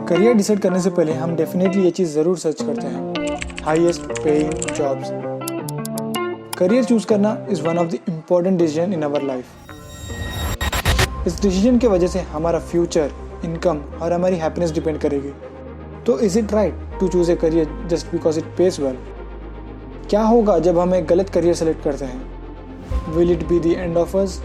Career decide करने से पहले हम डेफिनेटली ये चीज़ ज़रूर सर्च करते हैं, highest paying jobs. Career choose करना is one of the important decision in our life. इस डिसीजन की वजह से हमारा फ्यूचर, इनकम और हमारी हैप्पीनेस डिपेंड करेगी। तो is it right to choose a career just because it pays well? क्या होगा जब हम एक गलत करियर सेलेक्ट करते हैं? Will it be the end of us?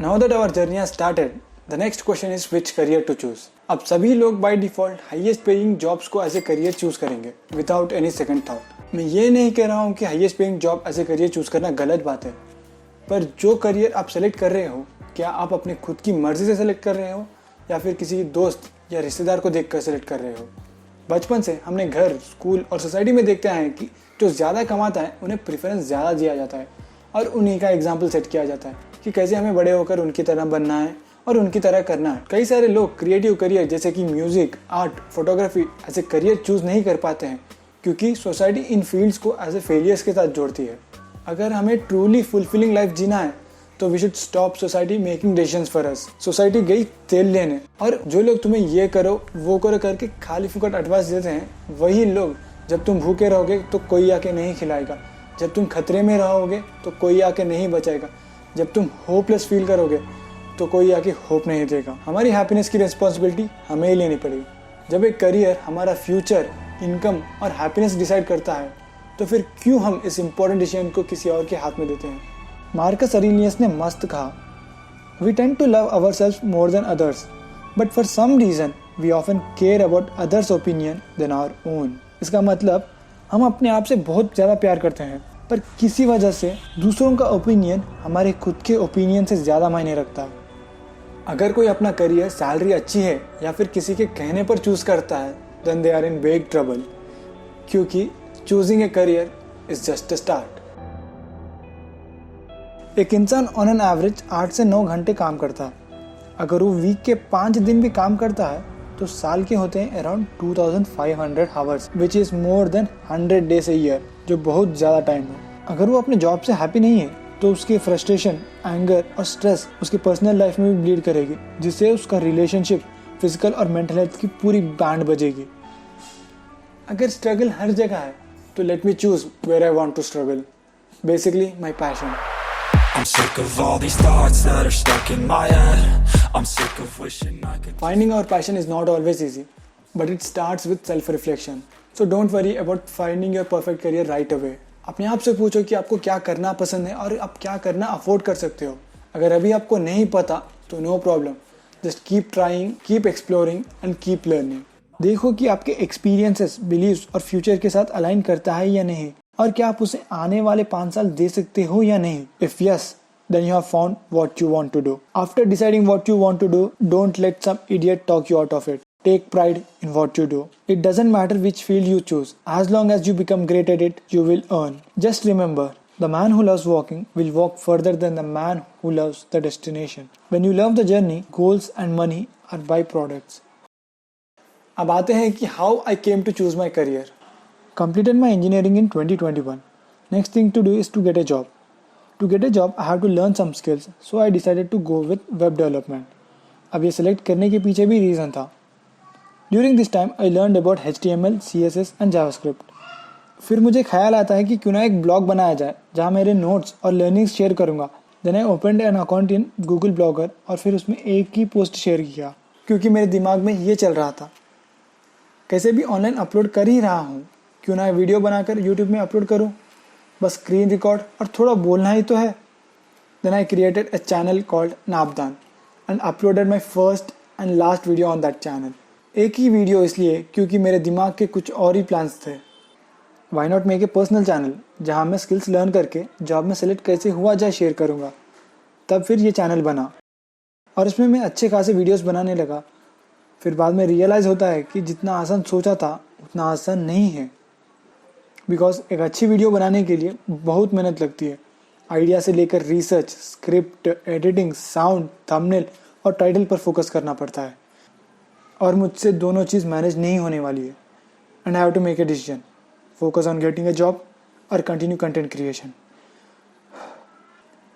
Now that our journey has started, the next question is which career to choose. अब सभी लोग by default highest paying jobs को एज ए करियर चूज करेंगे without any second thought. मैं ये नहीं कह रहा हूँ कि highest paying job as a career choose करना गलत बात है, पर जो करियर आप सेलेक्ट कर रहे हो, क्या आप अपने खुद की मर्जी से सेलेक्ट कर रहे हो या फिर किसी दोस्त या रिश्तेदार को देख कर सेलेक्ट कर रहे हो? बचपन से हमने घर, स्कूल और सोसाइटी में देखते हैं कि जो ज़्यादा कमाता है उन्हें प्रेफरेंस ज़्यादा दिया जाता है और उन्हीं का एग्जाम्पल सेट किया जाता है कि कैसे हमें बड़े होकर उनकी तरह बनना है और उनकी तरह करना है। कई सारे लोग क्रिएटिव करियर जैसे कि म्यूजिक, आर्ट, फोटोग्राफी ऐसे करियर चूज नहीं कर पाते हैं क्योंकि सोसाइटी इन फील्ड्स को एज ए फेलियर्स के साथ जोड़ती है। अगर हमें ट्रूली फुलफिलिंग लाइफ जीना है तो we should stop society making decisions for us. Society गई तेल लेने, और जो लोग तुम्हें ये करो वो करो करके खाली फुकट एडवाइस देते हैं, वही लोग जब तुम भूखे रहोगे तो कोई आके नहीं खिलाएगा, जब तुम खतरे में रहोगे तो कोई आके नहीं बचाएगा, जब तुम होपलेस फील करोगे तो कोई आके होप नहीं देगा। हमारी हैप्पीनेस की रिस्पॉन्सिबिलिटी हमें ही लेनी पड़ेगी। जब एक करियर हमारा फ्यूचर, इनकम और हैप्पीनेस डिसाइड करता है तो फिर क्यों हम इस इंपॉर्टेंट डिसीजन को किसी और के हाथ में देते हैं? मार्कस ऑरेलियस ने मस्त कहा, we tend to love ourselves more than others, but for some reason we often care about others opinion than our own. इसका मतलब हम अपने आप से बहुत ज़्यादा प्यार करते हैं, पर किसी वजह से दूसरों का ओपिनियन हमारे खुद के ओपिनियन से ज़्यादा मायने रखता है। अगर कोई अपना करियर सैलरी अच्छी है या फिर किसी के कहने पर चूज़ करता है, then they are in big trouble, क्योंकि choosing a career is just a start. एक इंसान ऑन एन एवरेज 8 से 9 घंटे काम करता है। अगर वो वीक के 5 दिन भी काम करता है तो साल के होते हैं around 2500 hours, which is more than 100 days a year, जो बहुत ज़्यादा टाइम है। अगर वो अपने जॉब से हैप्पी नहीं है तो उसकी फ्रस्ट्रेशन, एंगर और स्ट्रेस उसकी पर्सनल लाइफ में भी ब्लीड करेगी, जिससे उसका रिलेशनशिप, फिजिकल और मेंटल हेल्थ की पूरी बैंड बजेगी। अगर स्ट्रगल हर जगह है तो let me choose where I want to struggle, basically my passion. I'm sick of all these thoughts that are stuck in my head. I'm sick of wishing I could. Finding our passion is not always easy, but it starts with self-reflection. So don't worry about finding your perfect career right away. अपने आप से पूछो कि आपको क्या करना पसंद है और आप क्या करना अफोर्ड कर सकते हो। अगर अभी आपको नहीं पता तो no problem, just keep trying, keep exploring and keep learning. देखो कि आपके एक्सपीरियंसेस, बिलीव्स और फ्यूचर के साथ अलाइन करता है या नहीं, और क्या आप उसे आने वाले 5 साल दे सकते हो या नहीं। If yes, then you have found what you want to do. After deciding what you want to do, don't let some idiot talk you out of it. Take pride in what you do. It doesn't matter which field you choose. As long as you become great at it, you will earn. Just remember, the man who loves walking will walk further than the man who loves the destination. When you love the journey, goals and money are byproducts. अब आते हैं कि how I came to choose my career. Completed my engineering in 2021. Next thing to do is to get a job. To get a job, I have to learn some skills, so I decided to go with web development. अब ये select करने के पीछे भी reason था. During this time, I learned about HTML, CSS and JavaScript. फिर मुझे ख्याल आता है कि क्यों ना एक blog बनाया जाए जहाँ मेरे notes और learnings share करूँगा. Then I opened an account in Google Blogger और फिर उसमें एक ही post share किया, क्योंकि मेरे दिमाग में ये चल रहा था, कैसे भी ऑनलाइन अपलोड कर ही रहा हूँ, क्यों ना वीडियो बनाकर यूट्यूब में अपलोड करूँ, बस स्क्रीन रिकॉर्ड और थोड़ा बोलना ही तो है। Then I created a channel called नापदान and uploaded my first and last video on that channel. एक ही वीडियो इसलिए क्योंकि मेरे दिमाग के कुछ और ही प्लान्स थे। Why not make a personal channel जहाँ मैं स्किल्स लर्न करके जॉब में सेलेक्ट कैसे हुआ जाए शेयर करूँगा। तब फिर ये चैनल बना और इसमें मैं अच्छे खासे वीडियोस बनाने लगा। फिर बाद में रियलाइज़ होता है कि जितना आसान सोचा था उतना आसान नहीं है, बिकॉज एक अच्छी वीडियो बनाने के लिए बहुत मेहनत लगती है। आइडिया से लेकर research, script, editing, sound, thumbnail और टाइटल पर फोकस करना पड़ता है, और मुझसे दोनों चीज़ मैनेज नहीं होने वाली है। And I have to make a decision, focus on getting a job और कंटिन्यू कंटेंट क्रिएशन।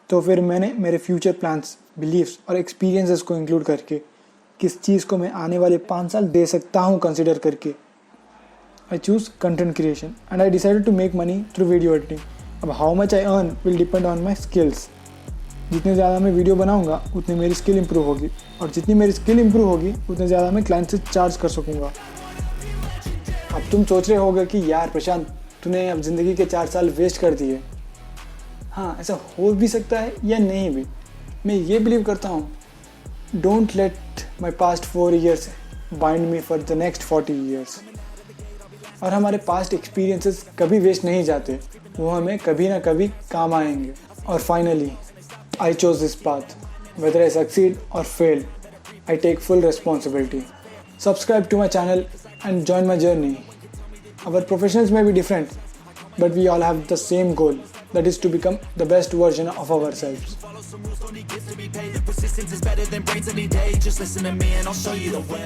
तो फिर मैंने मेरे फ्यूचर प्लान्स, बिलीव्स और एक्सपीरियंसेस को इंक्लूड करके किस चीज़ को मैं आने वाले 5 साल दे सकता हूँ कंसिडर करके। I choose content creation and I decided to make money through video editing. अब how much I earn will depend on my skills. जितने ज़्यादा मैं वीडियो बनाऊंगा उतनी मेरी स्किल इंप्रूव होगी, और जितनी मेरी स्किल इंप्रूव होगी उतने ज़्यादा मैं क्लाइंट से चार्ज कर सकूँगा। अब तुम सोच रहे होगे कि यार प्रशांत, तूने अब ज़िंदगी के 4 साल वेस्ट कर दिए। हाँ, ऐसा हो भी सकता है या नहीं भी। मैं ये बिलीव करता हूँ, don't let my past 4 years bind me for the next 40 years। और हमारे पास्ट एक्सपीरियंसेस कभी वेस्ट नहीं जाते, वो हमें कभी ना कभी काम आएंगे। और finally I chose this path, whether I succeed or fail, I take full responsibility. Subscribe to my channel and join my journey. Our professions may be different, but we all have the same goal, that is to become the best version of ourselves. Persistence is better than brains any day. Just listen to me and I'll show you the way.